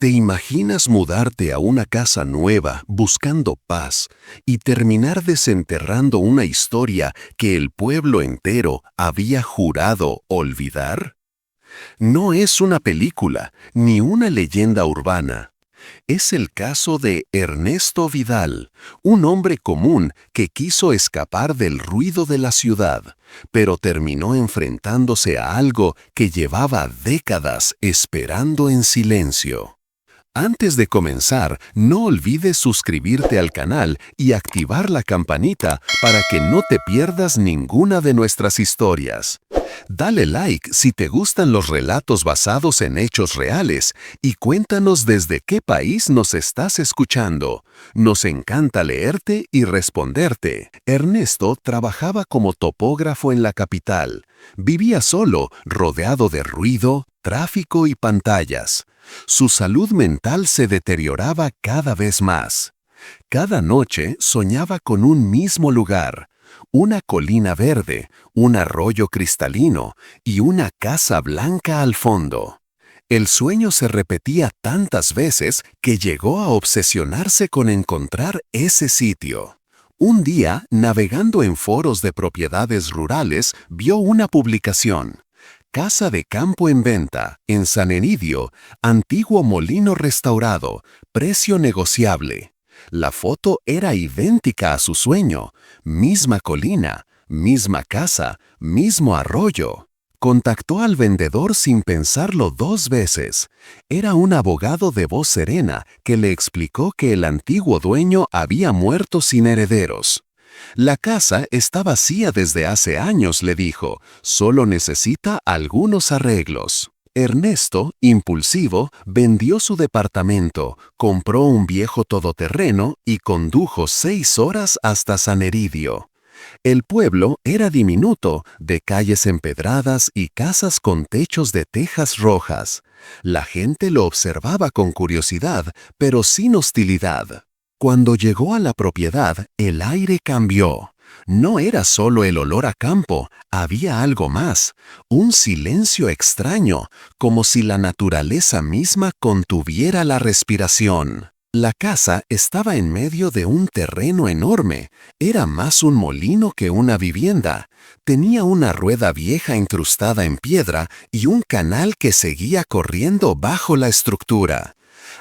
¿Te imaginas mudarte a una casa nueva buscando paz y terminar desenterrando una historia que el pueblo entero había jurado olvidar? No es una película ni una leyenda urbana. Es el caso de Ernesto Vidal, un hombre común que quiso escapar del ruido de la ciudad, pero terminó enfrentándose a algo que llevaba décadas esperando en silencio. Antes de comenzar, no olvides suscribirte al canal y activar la campanita para que no te pierdas ninguna de nuestras historias. Dale like si te gustan los relatos basados en hechos reales y cuéntanos desde qué país nos estás escuchando. Nos encanta leerte y responderte. Ernesto trabajaba como topógrafo en la capital. Vivía solo, rodeado de ruido, tráfico y pantallas. Su salud mental se deterioraba cada vez más. Cada noche soñaba con un mismo lugar, una colina verde, un arroyo cristalino y una casa blanca al fondo. El sueño se repetía tantas veces que llegó a obsesionarse con encontrar ese sitio. Un día, navegando en foros de propiedades rurales, vio una publicación. Casa de campo en venta, en San Enidio, antiguo molino restaurado, precio negociable. La foto era idéntica a su sueño, misma colina, misma casa, mismo arroyo. Contactó al vendedor sin pensarlo 2 veces. Era un abogado de voz serena que le explicó que el antiguo dueño había muerto sin herederos. La casa está vacía desde hace años, le dijo, solo necesita algunos arreglos. Ernesto, impulsivo, vendió su departamento, compró un viejo todoterreno y condujo 6 horas hasta San Eridio. El pueblo era diminuto, de calles empedradas y casas con techos de tejas rojas. La gente lo observaba con curiosidad, pero sin hostilidad. Cuando llegó a la propiedad, el aire cambió. No era solo el olor a campo, había algo más, un silencio extraño, como si la naturaleza misma contuviera la respiración. La casa estaba en medio de un terreno enorme, era más un molino que una vivienda. Tenía una rueda vieja incrustada en piedra y un canal que seguía corriendo bajo la estructura.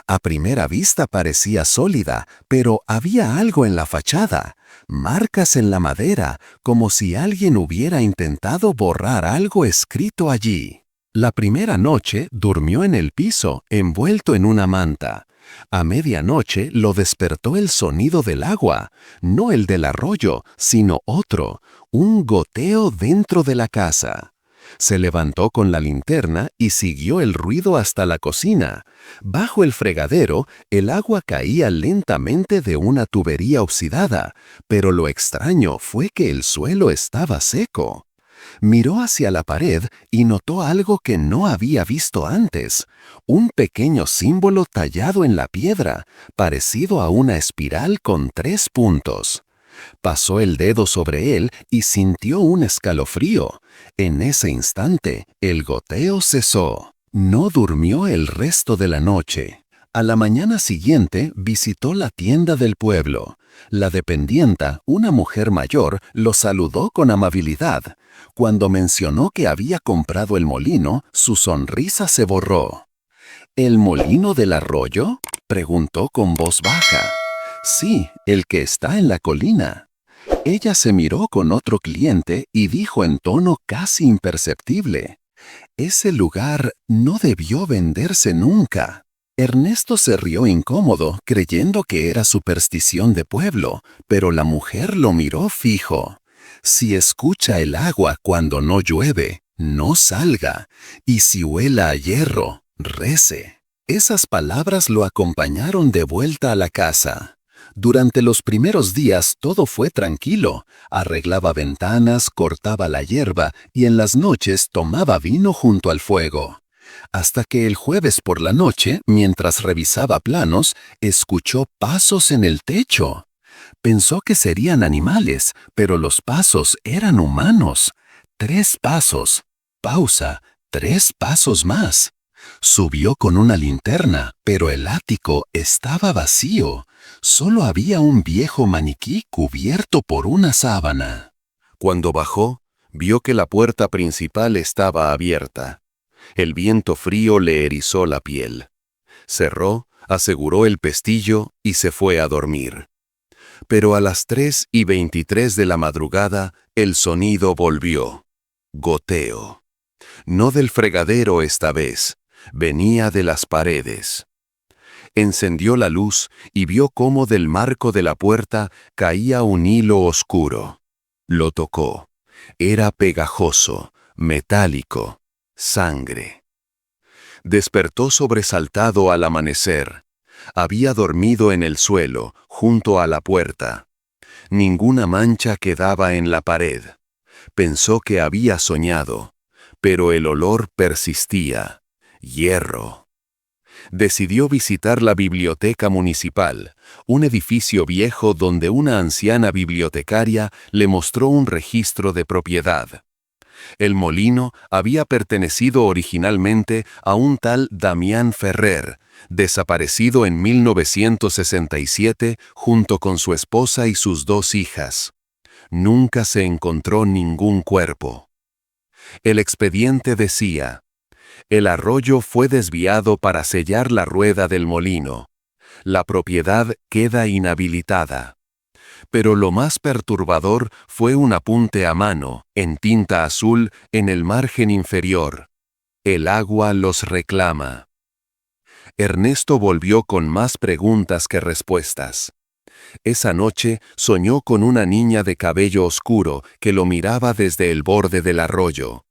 A primera vista parecía sólida, pero había algo en la fachada, marcas en la madera, como si alguien hubiera intentado borrar algo escrito allí. La primera noche durmió en el piso, envuelto en una manta. A medianoche lo despertó el sonido del agua, no el del arroyo, sino otro, un goteo dentro de la casa. Se levantó con la linterna y siguió el ruido hasta la cocina. Bajo el fregadero, el agua caía lentamente de una tubería oxidada, pero lo extraño fue que el suelo estaba seco. Miró hacia la pared y notó algo que no había visto antes, un pequeño símbolo tallado en la piedra, parecido a una espiral con 3 puntos. Pasó el dedo sobre él y sintió un escalofrío. En ese instante, el goteo cesó. No durmió el resto de la noche. A la mañana siguiente visitó la tienda del pueblo. La dependienta, una mujer mayor, lo saludó con amabilidad. Cuando mencionó que había comprado el molino, su sonrisa se borró. ¿El molino del arroyo?, preguntó con voz baja. Sí, el que está en la colina. Ella se miró con otro cliente y dijo en tono casi imperceptible: ese lugar no debió venderse nunca. Ernesto se rió incómodo, creyendo que era superstición de pueblo, pero la mujer lo miró fijo. Si escucha el agua cuando no llueve, no salga, y si huela a hierro, rece. Esas palabras lo acompañaron de vuelta a la casa. Durante los primeros días todo fue tranquilo. Arreglaba ventanas, cortaba la hierba y en las noches tomaba vino junto al fuego. Hasta que el jueves por la noche, mientras revisaba planos, escuchó pasos en el techo. Pensó que serían animales, pero los pasos eran humanos. 3 pasos. Pausa. 3 pasos más. Subió con una linterna, pero el ático estaba vacío. Solo había un viejo maniquí cubierto por una sábana. Cuando bajó, vio que la puerta principal estaba abierta. El viento frío le erizó la piel. Cerró, aseguró el pestillo y se fue a dormir. Pero a las 3:23 de la madrugada, el sonido volvió. Goteo. No del fregadero esta vez, venía de las paredes. Encendió la luz y vio cómo del marco de la puerta caía un hilo oscuro. Lo tocó. Era pegajoso, metálico, sangre. Despertó sobresaltado al amanecer. Había dormido en el suelo, junto a la puerta. Ninguna mancha quedaba en la pared. Pensó que había soñado, pero el olor persistía. Hierro. Decidió visitar la biblioteca municipal, un edificio viejo donde una anciana bibliotecaria le mostró un registro de propiedad. El molino había pertenecido originalmente a un tal Damián Ferrer, desaparecido en 1967 junto con su esposa y sus 2 hijas. Nunca se encontró ningún cuerpo. El expediente decía: el arroyo fue desviado para sellar la rueda del molino. La propiedad queda inhabilitada. Pero lo más perturbador fue un apunte a mano, en tinta azul, en el margen inferior. El agua los reclama. Ernesto volvió con más preguntas que respuestas. Esa noche soñó con una niña de cabello oscuro que lo miraba desde el borde del arroyo.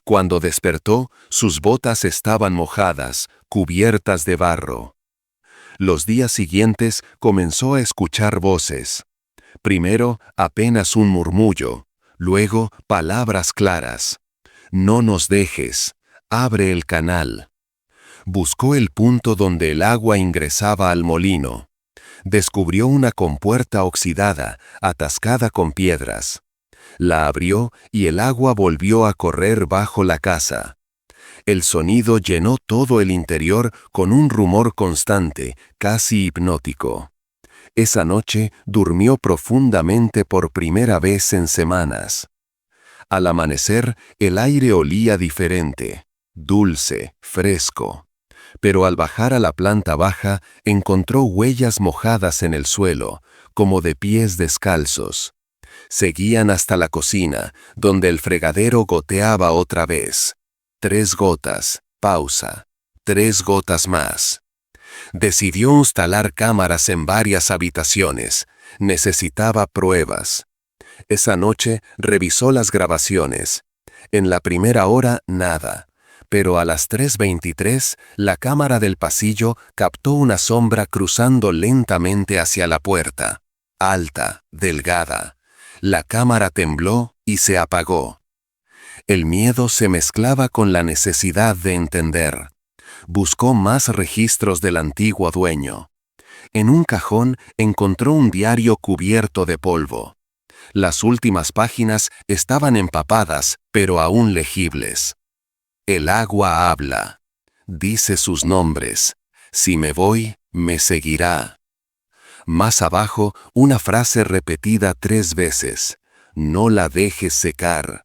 Cuando despertó, sus botas estaban mojadas, cubiertas de barro. Los días siguientes comenzó a escuchar voces. Primero, apenas un murmullo, luego palabras claras. No nos dejes, abre el canal. Buscó el punto donde el agua ingresaba al molino. Descubrió una compuerta oxidada, atascada con piedras. La abrió y el agua volvió a correr bajo la casa. El sonido llenó todo el interior con un rumor constante, casi hipnótico. Esa noche durmió profundamente por primera vez en semanas. Al amanecer, el aire olía diferente, dulce, fresco. Pero al bajar a la planta baja, encontró huellas mojadas en el suelo, como de pies descalzos. Seguían hasta la cocina, donde el fregadero goteaba otra vez. 3 gotas, pausa. 3 gotas más. Decidió instalar cámaras en varias habitaciones. Necesitaba pruebas. Esa noche revisó las grabaciones. En la primera hora, nada. Pero a las 3:23, la cámara del pasillo captó una sombra cruzando lentamente hacia la puerta. Alta, delgada. La cámara tembló y se apagó. El miedo se mezclaba con la necesidad de entender. Buscó más registros del antiguo dueño. En un cajón encontró un diario cubierto de polvo. Las últimas páginas estaban empapadas, pero aún legibles. El agua habla. Dice sus nombres. Si me voy, me seguirá. Más abajo, una frase repetida 3 veces. No la dejes secar.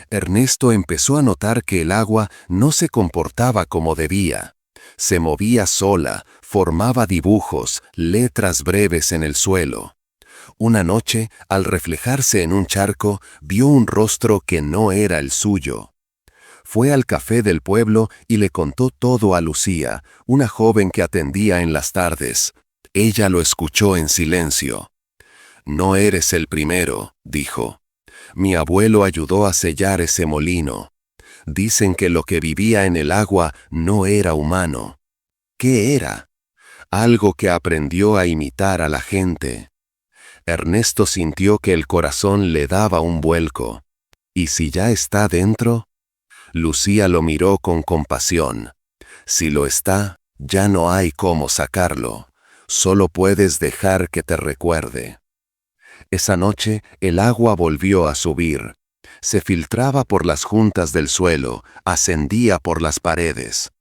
Ernesto empezó a notar que el agua no se comportaba como debía. Se movía sola, formaba dibujos, letras breves en el suelo. Una noche, al reflejarse en un charco, vio un rostro que no era el suyo. Fue al café del pueblo y le contó todo a Lucía, una joven que atendía en las tardes. Ella lo escuchó en silencio. No eres el primero, dijo. Mi abuelo ayudó a sellar ese molino. Dicen que lo que vivía en el agua no era humano. ¿Qué era? Algo que aprendió a imitar a la gente. Ernesto sintió que el corazón le daba un vuelco. ¿Y si ya está dentro? Lucía lo miró con compasión. Si lo está, ya no hay cómo sacarlo. Solo puedes dejar que te recuerde. Esa noche el agua volvió a subir. Se filtraba por las juntas del suelo, ascendía por las paredes.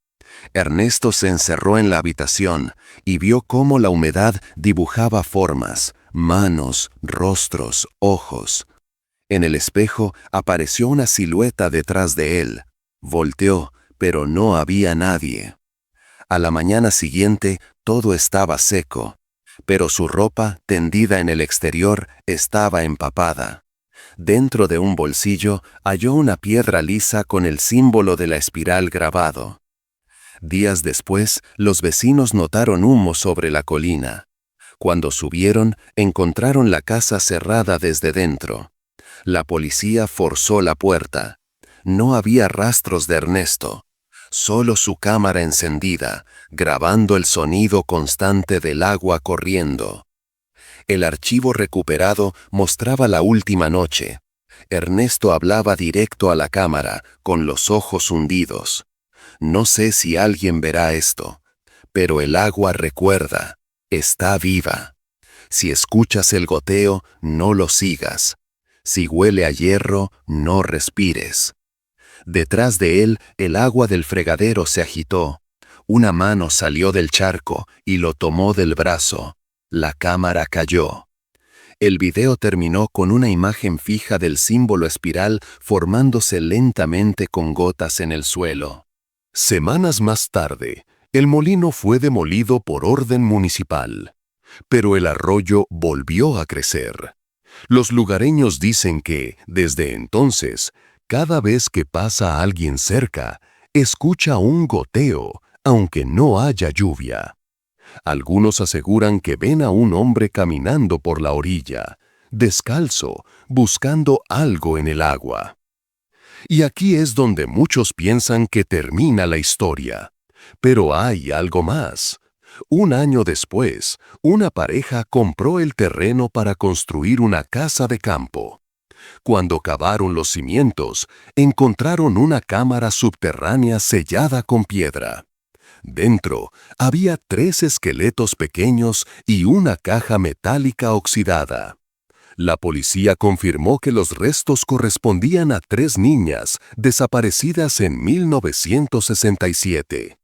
Ernesto se encerró en la habitación y vio cómo la humedad dibujaba formas, manos, rostros, ojos. En el espejo apareció una silueta detrás de él. Volteó, pero no había nadie. A la mañana siguiente todo estaba seco, pero su ropa, tendida en el exterior, estaba empapada. Dentro de un bolsillo halló una piedra lisa con el símbolo de la espiral grabado. Días después, los vecinos notaron humo sobre la colina. Cuando subieron, encontraron la casa cerrada desde dentro. La policía forzó la puerta. No había rastros de Ernesto, solo su cámara encendida, grabando el sonido constante del agua corriendo. El archivo recuperado mostraba la última noche. Ernesto hablaba directo a la cámara, con los ojos hundidos. No sé si alguien verá esto, pero el agua recuerda, está viva. Si escuchas el goteo, no lo sigas. Si huele a hierro, no respires. Detrás de él, el agua del fregadero se agitó. Una mano salió del charco y lo tomó del brazo. La cámara cayó. El video terminó con una imagen fija del símbolo espiral formándose lentamente con gotas en el suelo. Semanas más tarde, el molino fue demolido por orden municipal, pero el arroyo volvió a crecer. Los lugareños dicen que, desde entonces, cada vez que pasa alguien cerca, escucha un goteo, aunque no haya lluvia. Algunos aseguran que ven a un hombre caminando por la orilla, descalzo, buscando algo en el agua. Y aquí es donde muchos piensan que termina la historia. Pero hay algo más. Un año después, una pareja compró el terreno para construir una casa de campo. Cuando cavaron los cimientos, encontraron una cámara subterránea sellada con piedra. Dentro había 3 esqueletos pequeños y una caja metálica oxidada. La policía confirmó que los restos correspondían a 3 niñas desaparecidas en 1967.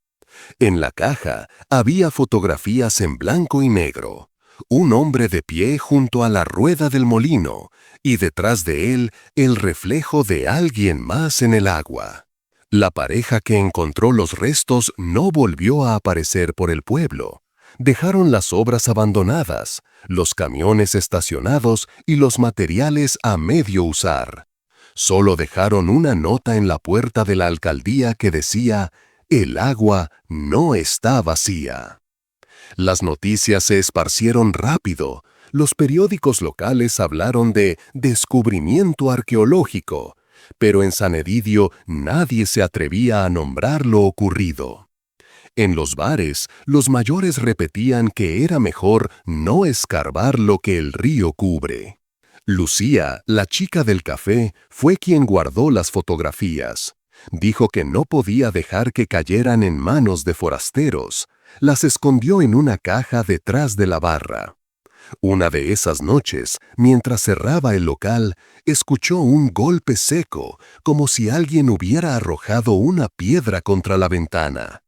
En la caja había fotografías en blanco y negro, un hombre de pie junto a la rueda del molino y detrás de él el reflejo de alguien más en el agua. La pareja que encontró los restos no volvió a aparecer por el pueblo. Dejaron las obras abandonadas, los camiones estacionados y los materiales a medio usar. Solo dejaron una nota en la puerta de la alcaldía que decía: «El agua no está vacía». Las noticias se esparcieron rápido. Los periódicos locales hablaron de descubrimiento arqueológico, pero en San Egidio nadie se atrevía a nombrar lo ocurrido. En los bares, los mayores repetían que era mejor no escarbar lo que el río cubre. Lucía, la chica del café, fue quien guardó las fotografías. Dijo que no podía dejar que cayeran en manos de forasteros. Las escondió en una caja detrás de la barra. Una de esas noches, mientras cerraba el local, escuchó un golpe seco, como si alguien hubiera arrojado una piedra contra la ventana.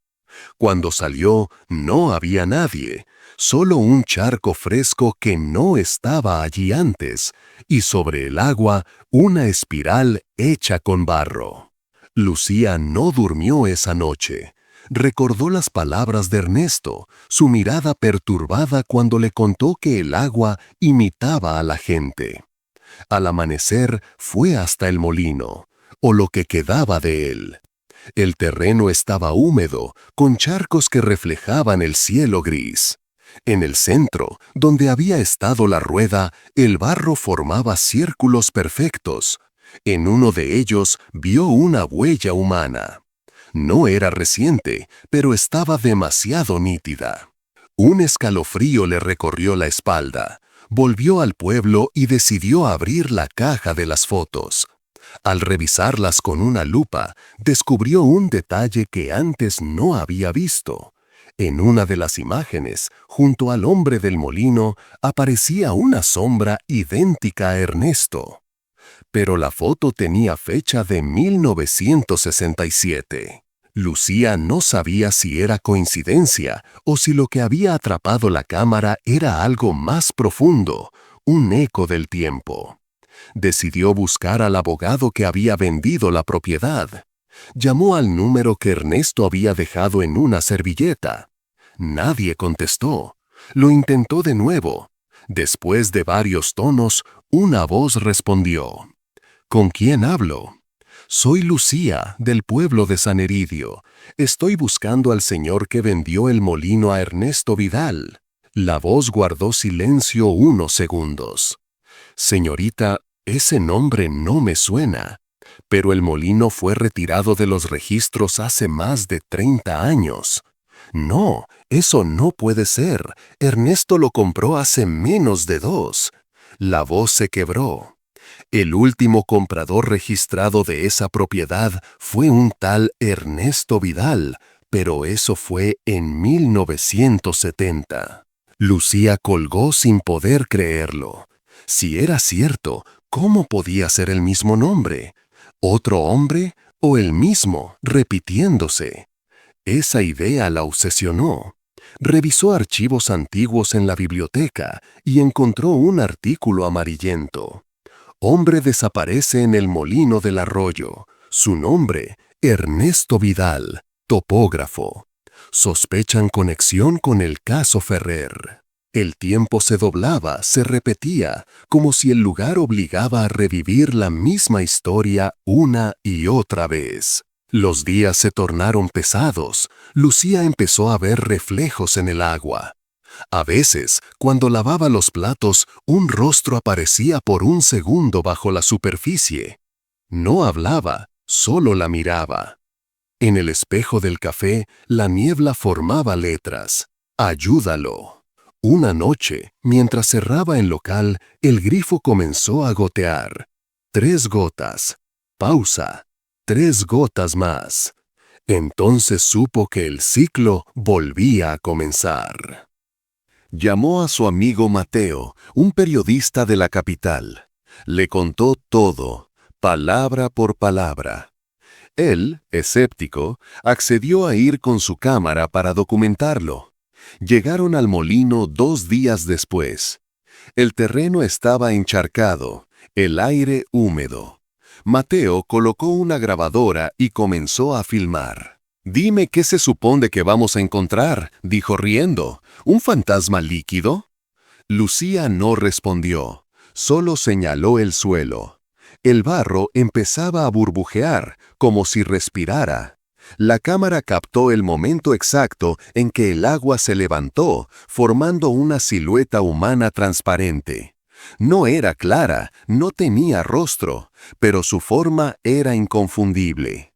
Cuando salió, no había nadie, solo un charco fresco que no estaba allí antes, y sobre el agua una espiral hecha con barro. Lucía no durmió esa noche. Recordó las palabras de Ernesto, su mirada perturbada cuando le contó que el agua imitaba a la gente. Al amanecer fue hasta el molino, o lo que quedaba de él. El terreno estaba húmedo, con charcos que reflejaban el cielo gris. En el centro, donde había estado la rueda, el barro formaba círculos perfectos. En uno de ellos vio una huella humana. No era reciente, pero estaba demasiado nítida. Un escalofrío le recorrió la espalda. Volvió al pueblo y decidió abrir la caja de las fotos. Al revisarlas con una lupa, descubrió un detalle que antes no había visto. En una de las imágenes, junto al hombre del molino, aparecía una sombra idéntica a Ernesto. Pero la foto tenía fecha de 1967. Lucía no sabía si era coincidencia o si lo que había atrapado la cámara era algo más profundo, un eco del tiempo. Decidió buscar al abogado que había vendido la propiedad. Llamó al número que Ernesto había dejado en una servilleta. Nadie contestó. Lo intentó de nuevo. Después de varios tonos, una voz respondió. ¿Con quién hablo? Soy Lucía, del pueblo de San Eridio. Estoy buscando al señor que vendió el molino a Ernesto Vidal. La voz guardó silencio unos segundos. Señorita, ese nombre no me suena, pero el molino fue retirado de los registros hace más de 30 años. No, eso no puede ser. Ernesto lo compró hace menos de 2. La voz se quebró. El último comprador registrado de esa propiedad fue un tal Ernesto Vidal, pero eso fue en 1970. Lucía colgó sin poder creerlo. Si era cierto, ¿cómo podía ser el mismo nombre? ¿Otro hombre o el mismo, repitiéndose? Esa idea la obsesionó. Revisó archivos antiguos en la biblioteca y encontró un artículo amarillento. Hombre desaparece en el molino del arroyo. Su nombre, Ernesto Vidal, topógrafo. Sospechan conexión con el caso Ferrer. El tiempo se doblaba, se repetía, como si el lugar obligaba a revivir la misma historia una y otra vez. Los días se tornaron pesados. Lucía empezó a ver reflejos en el agua. A veces, cuando lavaba los platos, un rostro aparecía por un segundo bajo la superficie. No hablaba, solo la miraba. En el espejo del café, la niebla formaba letras. Ayúdalo. Una noche, mientras cerraba el local, el grifo comenzó a gotear. 3 gotas. Pausa. 3 gotas más. Entonces supo que el ciclo volvía a comenzar. Llamó a su amigo Mateo, un periodista de la capital. Le contó todo, palabra por palabra. Él, escéptico, accedió a ir con su cámara para documentarlo. Llegaron al molino 2 días después. El terreno estaba encharcado, el aire húmedo. Mateo colocó una grabadora y comenzó a filmar. «Dime qué se supone que vamos a encontrar», dijo riendo. «¿Un fantasma líquido?» Lucía no respondió, solo señaló el suelo. El barro empezaba a burbujear, como si respirara. La cámara captó el momento exacto en que el agua se levantó, formando una silueta humana transparente. No era clara, no tenía rostro, pero su forma era inconfundible.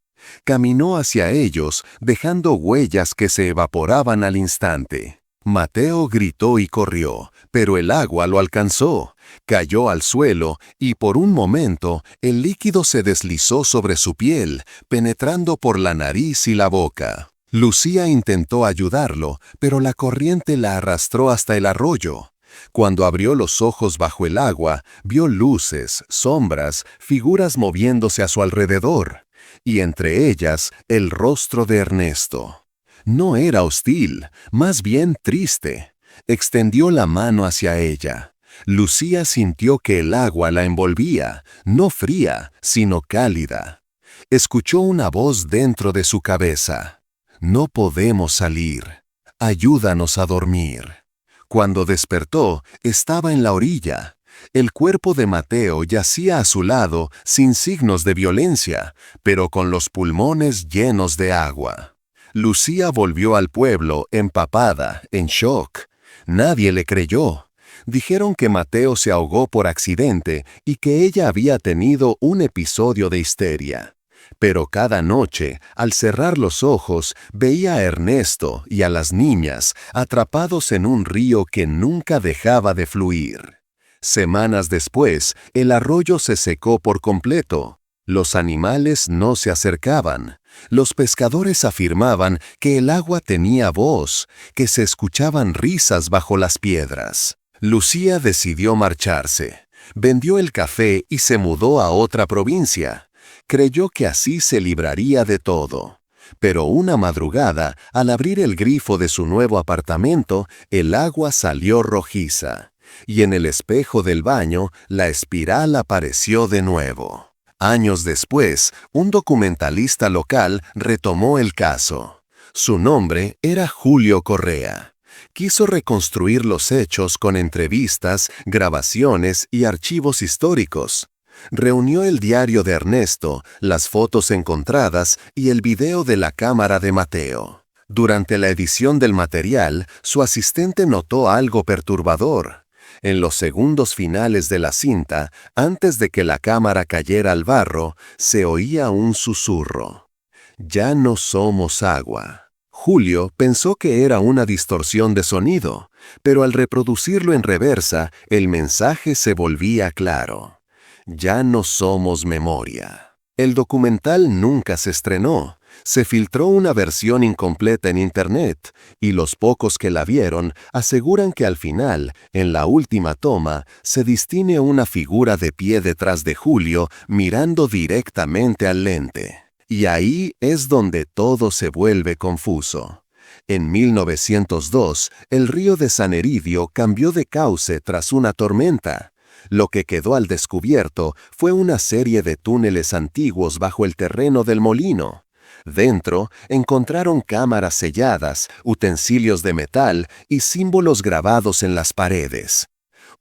Caminó hacia ellos, dejando huellas que se evaporaban al instante. Mateo gritó y corrió, pero el agua lo alcanzó. Cayó al suelo y por un momento el líquido se deslizó sobre su piel, penetrando por la nariz y la boca. Lucía intentó ayudarlo, pero la corriente la arrastró hasta el arroyo. Cuando abrió los ojos bajo el agua, vio luces, sombras, figuras moviéndose a su alrededor, y entre ellas el rostro de Ernesto. No era hostil, más bien triste. Extendió la mano hacia ella. Lucía sintió que el agua la envolvía, no fría, sino cálida. Escuchó una voz dentro de su cabeza. «No podemos salir. Ayúdanos a dormir». Cuando despertó, estaba en la orilla. El cuerpo de Mateo yacía a su lado, sin signos de violencia, pero con los pulmones llenos de agua. Lucía volvió al pueblo, empapada, en shock. Nadie le creyó. Dijeron que Mateo se ahogó por accidente y que ella había tenido un episodio de histeria. Pero cada noche, al cerrar los ojos, veía a Ernesto y a las niñas atrapados en un río que nunca dejaba de fluir. Semanas después, el arroyo se secó por completo. Los animales no se acercaban. Los pescadores afirmaban que el agua tenía voz, que se escuchaban risas bajo las piedras. Lucía decidió marcharse. Vendió el café y se mudó a otra provincia. Creyó que así se libraría de todo. Pero una madrugada, al abrir el grifo de su nuevo apartamento, el agua salió rojiza, y en el espejo del baño la espiral apareció de nuevo. Años después, un documentalista local retomó el caso. Su nombre era Julio Correa. Quiso reconstruir los hechos con entrevistas, grabaciones y archivos históricos. Reunió el diario de Ernesto, las fotos encontradas y el video de la cámara de Mateo. Durante la edición del material, su asistente notó algo perturbador. En los segundos finales de la cinta, antes de que la cámara cayera al barro, se oía un susurro. «Ya no somos agua». Julio pensó que era una distorsión de sonido, pero al reproducirlo en reversa, el mensaje se volvía claro. «Ya no somos memoria». El documental nunca se estrenó. Se filtró una versión incompleta en Internet, y los pocos que la vieron aseguran que al final, en la última toma, se distingue una figura de pie detrás de Julio mirando directamente al lente. Y ahí es donde todo se vuelve confuso. En 1902, el río de San Eridio cambió de cauce tras una tormenta. Lo que quedó al descubierto fue una serie de túneles antiguos bajo el terreno del molino. Dentro encontraron cámaras selladas, utensilios de metal y símbolos grabados en las paredes.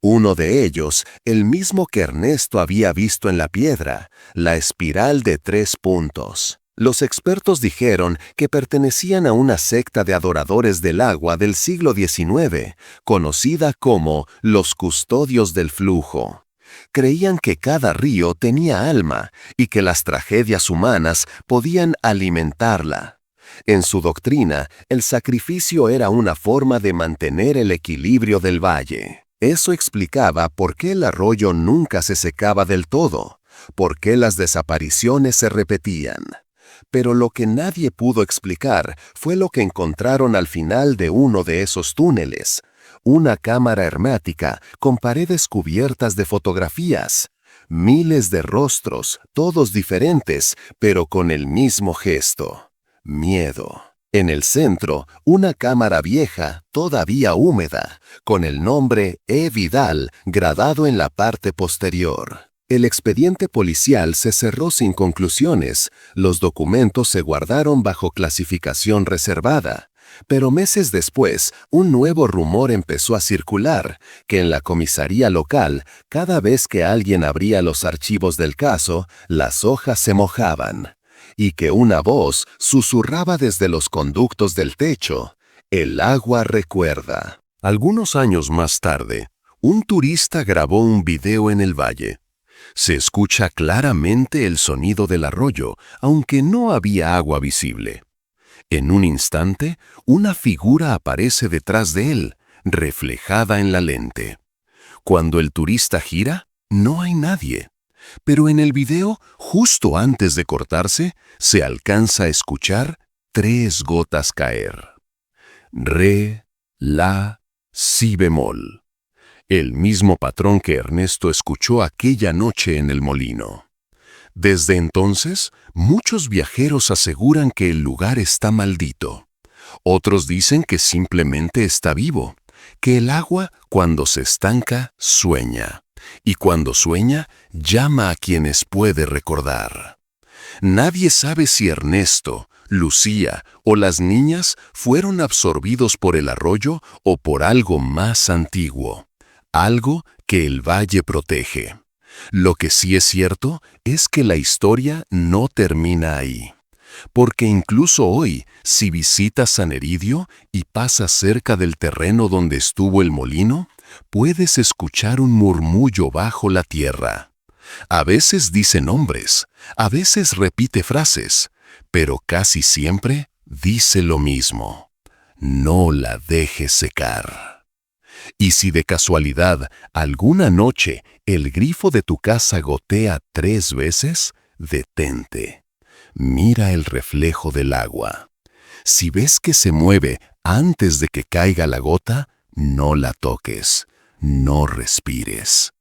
Uno de ellos, el mismo que Ernesto había visto en la piedra, la espiral de 3 puntos. Los expertos dijeron que pertenecían a una secta de adoradores del agua del siglo XIX, conocida como los custodios del flujo. Creían que cada río tenía alma y que las tragedias humanas podían alimentarla. En su doctrina, el sacrificio era una forma de mantener el equilibrio del valle. Eso explicaba por qué el arroyo nunca se secaba del todo, por qué las desapariciones se repetían. Pero lo que nadie pudo explicar fue lo que encontraron al final de uno de esos túneles. Una cámara hermética con paredes cubiertas de fotografías. Miles de rostros, todos diferentes, pero con el mismo gesto. Miedo. En el centro, una cámara vieja, todavía húmeda, con el nombre E. Vidal grabado en la parte posterior. El expediente policial se cerró sin conclusiones. Los documentos se guardaron bajo clasificación reservada. Pero meses después, un nuevo rumor empezó a circular, que en la comisaría local, cada vez que alguien abría los archivos del caso, las hojas se mojaban. Y que una voz susurraba desde los conductos del techo: «El agua recuerda». Algunos años más tarde, un turista grabó un video en el valle. Se escucha claramente el sonido del arroyo, aunque no había agua visible. En un instante, una figura aparece detrás de él, reflejada en la lente. Cuando el turista gira, no hay nadie. Pero en el video, justo antes de cortarse, se alcanza a escuchar 3 gotas caer. Re, la, si bemol. El mismo patrón que Ernesto escuchó aquella noche en el molino. Desde entonces, muchos viajeros aseguran que el lugar está maldito. Otros dicen que simplemente está vivo, que el agua, cuando se estanca, sueña. Y cuando sueña, llama a quienes puede recordar. Nadie sabe si Ernesto, Lucía o las niñas fueron absorbidos por el arroyo o por algo más antiguo, algo que el valle protege. Lo que sí es cierto es que la historia no termina ahí. Porque incluso hoy, si visitas San Eridio y pasas cerca del terreno donde estuvo el molino, puedes escuchar un murmullo bajo la tierra. A veces dice nombres, a veces repite frases, pero casi siempre dice lo mismo: no la dejes secar. Y si de casualidad alguna noche el grifo de tu casa gotea 3 veces, detente. Mira el reflejo del agua. Si ves que se mueve antes de que caiga la gota, no la toques, no respires.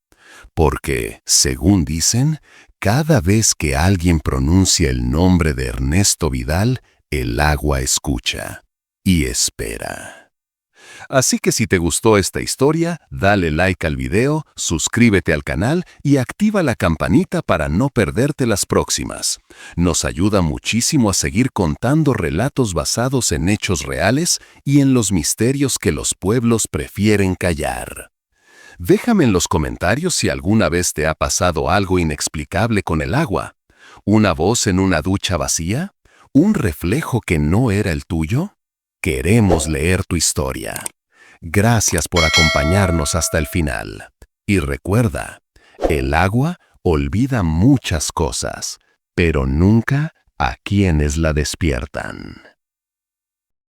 Porque, según dicen, cada vez que alguien pronuncia el nombre de Ernesto Vidal, El agua escucha y espera. Así que si te gustó esta historia, dale like al video, suscríbete al canal y activa la campanita para no perderte las próximas. Nos ayuda muchísimo a seguir contando relatos basados en hechos reales y en los misterios que los pueblos prefieren callar. Déjame en los comentarios si alguna vez te ha pasado algo inexplicable con el agua. ¿Una voz en una ducha vacía? ¿Un reflejo que no era el tuyo? Queremos leer tu historia. Gracias por acompañarnos hasta el final. Y recuerda, el agua olvida muchas cosas, pero nunca a quienes la despiertan.